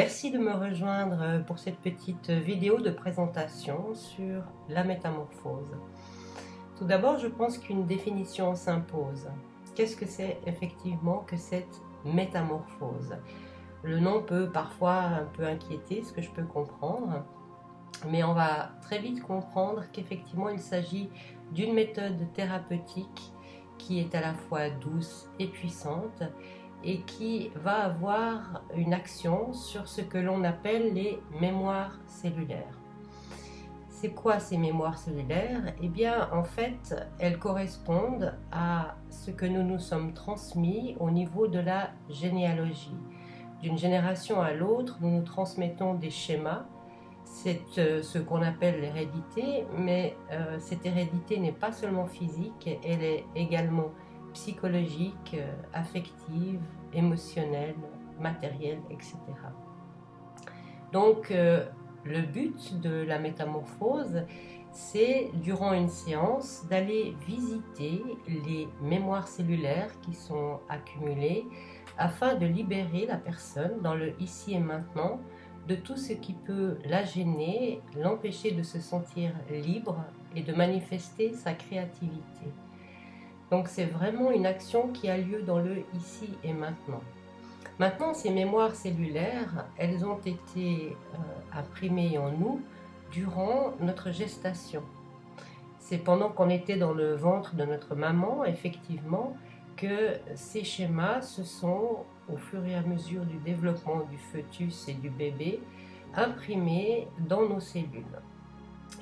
Merci de me rejoindre pour cette petite vidéo de présentation sur la métamorphose. Tout d'abord, je pense qu'une définition s'impose. Qu'est-ce que c'est effectivement que cette métamorphose? Le nom peut parfois un peu inquiéter, ce que je peux comprendre, mais on va très vite comprendre qu'effectivement il s'agit d'une méthode thérapeutique qui est à la fois douce et puissante et qui va avoir une action sur ce que l'on appelle les mémoires cellulaires. C'est quoi ces mémoires cellulaires? Eh bien, en fait, elles correspondent à ce que nous nous sommes transmis au niveau de la généalogie. D'une génération à l'autre, nous nous transmettons des schémas. C'est ce qu'on appelle l'hérédité, mais cette hérédité n'est pas seulement physique, elle est également psychologique, affective, émotionnelle, matérielle, etc. Donc, le but de la métamorphose, c'est, durant une séance, d'aller visiter les mémoires cellulaires qui sont accumulées afin de libérer la personne dans le ici et maintenant de tout ce qui peut la gêner, l'empêcher de se sentir libre et de manifester sa créativité. Donc c'est vraiment une action qui a lieu dans le ici et maintenant. Maintenant, ces mémoires cellulaires, elles ont été imprimées en nous durant notre gestation. C'est pendant qu'on était dans le ventre de notre maman, effectivement, que ces schémas se sont, au fur et à mesure du développement du fœtus et du bébé, imprimés dans nos cellules.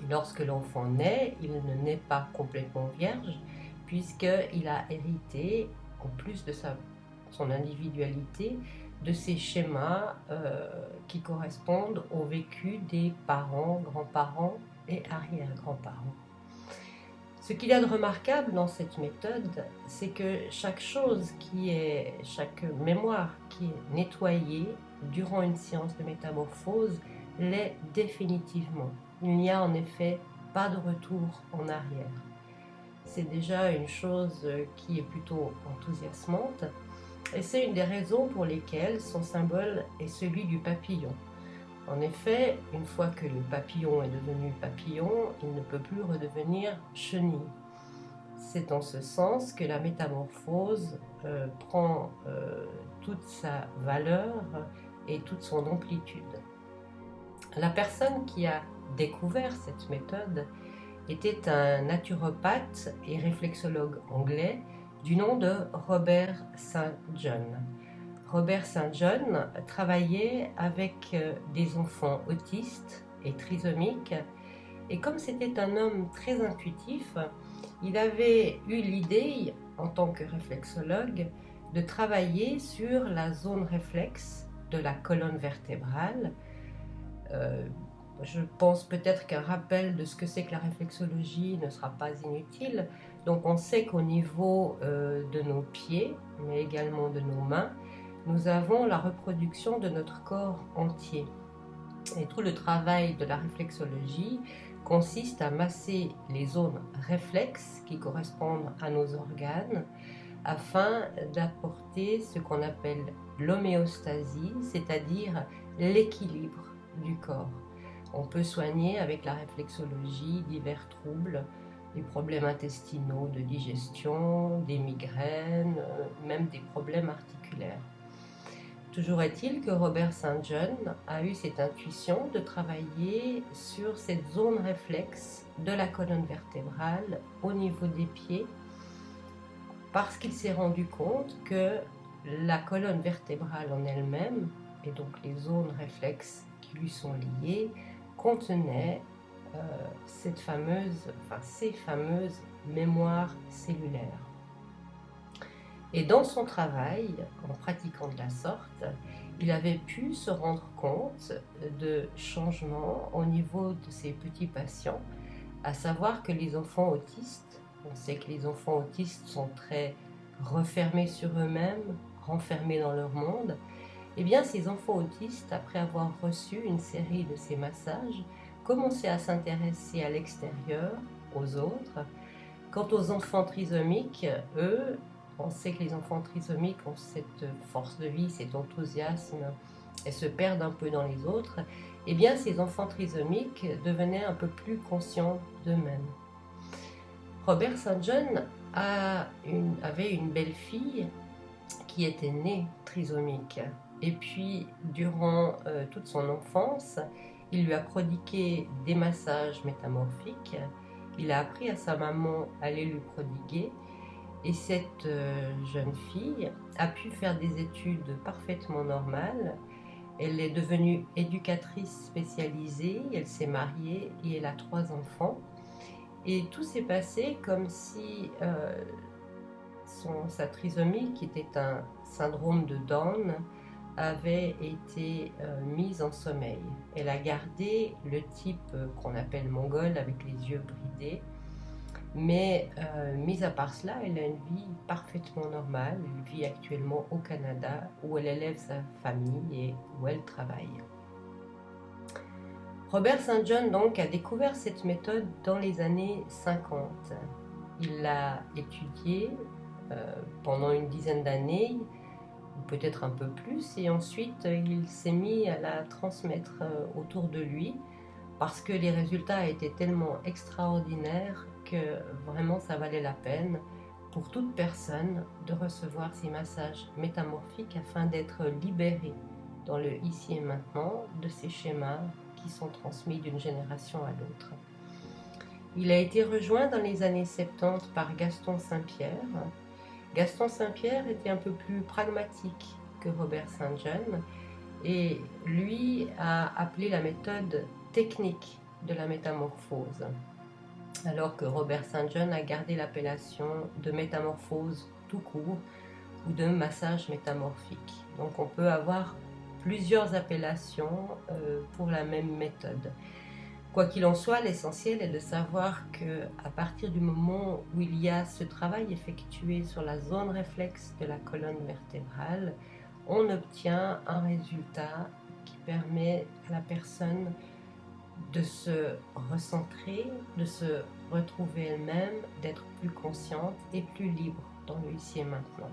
Et lorsque l'enfant naît, il ne naît pas complètement vierge, puisqu'il a hérité, en plus de son individualité, de ces schémas qui correspondent au vécu des parents, grands-parents et arrière-grands-parents. Ce qu'il y a de remarquable dans cette méthode, c'est que chaque mémoire qui est nettoyée durant une séance de métamorphose l'est définitivement. Il n'y a en effet pas de retour en arrière. C'est déjà une chose qui est plutôt enthousiasmante et c'est une des raisons pour lesquelles son symbole est celui du papillon. En effet, une fois que le papillon est devenu papillon, il ne peut plus redevenir chenille. C'est en ce sens que la métamorphose prend toute sa valeur et toute son amplitude. La personne qui a découvert cette méthode était un naturopathe et réflexologue anglais du nom de Robert St. John. Robert St. John travaillait avec des enfants autistes et trisomiques, et comme c'était un homme très intuitif, il avait eu l'idée, en tant que réflexologue, de travailler sur la zone réflexe de la colonne vertébrale. Je pense peut-être qu'un rappel de ce que c'est que la réflexologie ne sera pas inutile. Donc on sait qu'au niveau de nos pieds, mais également de nos mains, nous avons la reproduction de notre corps entier. Et tout le travail de la réflexologie consiste à masser les zones réflexes qui correspondent à nos organes afin d'apporter ce qu'on appelle l'homéostasie, c'est-à-dire l'équilibre du corps. On peut soigner avec la réflexologie divers troubles, des problèmes intestinaux de digestion, des migraines, même des problèmes articulaires. Toujours est-il que Robert St. John a eu cette intuition de travailler sur cette zone réflexe de la colonne vertébrale au niveau des pieds, parce qu'il s'est rendu compte que la colonne vertébrale en elle-même, et donc les zones réflexes qui lui sont liées, contenaient ces fameuses mémoires cellulaires. Et dans son travail, en pratiquant de la sorte, il avait pu se rendre compte de changements au niveau de ses petits patients, à savoir que les enfants autistes, on sait que les enfants autistes sont très refermés sur eux-mêmes, renfermés dans leur monde, et bien ces enfants autistes, après avoir reçu une série de ces massages, commençaient à s'intéresser à l'extérieur, aux autres. Quant aux enfants trisomiques, eux, on sait que les enfants trisomiques ont cette force de vie, cet enthousiasme et se perdent un peu dans les autres, eh bien ces enfants trisomiques devenaient un peu plus conscients d'eux-mêmes. Robert St. John avait une belle-fille qui était née trisomique. Et puis, durant toute son enfance, il lui a prodigué des massages métamorphiques. Il a appris à sa maman à les lui prodiguer. Et cette jeune fille a pu faire des études parfaitement normales. Elle est devenue éducatrice spécialisée, elle s'est mariée et elle a 3 enfants. Et tout s'est passé comme si sa trisomie, qui était un syndrome de Down, avait été mise en sommeil. Elle a gardé le type qu'on appelle mongol avec les yeux bridés, mais mis à part cela, elle a une vie parfaitement normale. Elle vit actuellement au Canada où elle élève sa famille et où elle travaille. Robert St. John donc a découvert cette méthode dans les années 50. Il l'a étudiée pendant une dizaine d'années, ou peut-être un peu plus, et ensuite il s'est mis à la transmettre autour de lui parce que les résultats étaient tellement extraordinaires que vraiment ça valait la peine pour toute personne de recevoir ces massages métamorphiques afin d'être libéré dans le ici et maintenant de ces schémas qui sont transmis d'une génération à l'autre. Il a été rejoint dans les années 70 par Gaston Saint-Pierre. Gaston Saint-Pierre était un peu plus pragmatique que Robert St. John et lui a appelé la méthode technique de la métamorphose, alors que Robert St. John a gardé l'appellation de métamorphose tout court ou de massage métamorphique. Donc on peut avoir plusieurs appellations pour la même méthode. Quoi qu'il en soit, l'essentiel est de savoir qu'à partir du moment où il y a ce travail effectué sur la zone réflexe de la colonne vertébrale, on obtient un résultat qui permet à la personne de se recentrer, de se retrouver elle-même, d'être plus consciente et plus libre dans le ici et maintenant.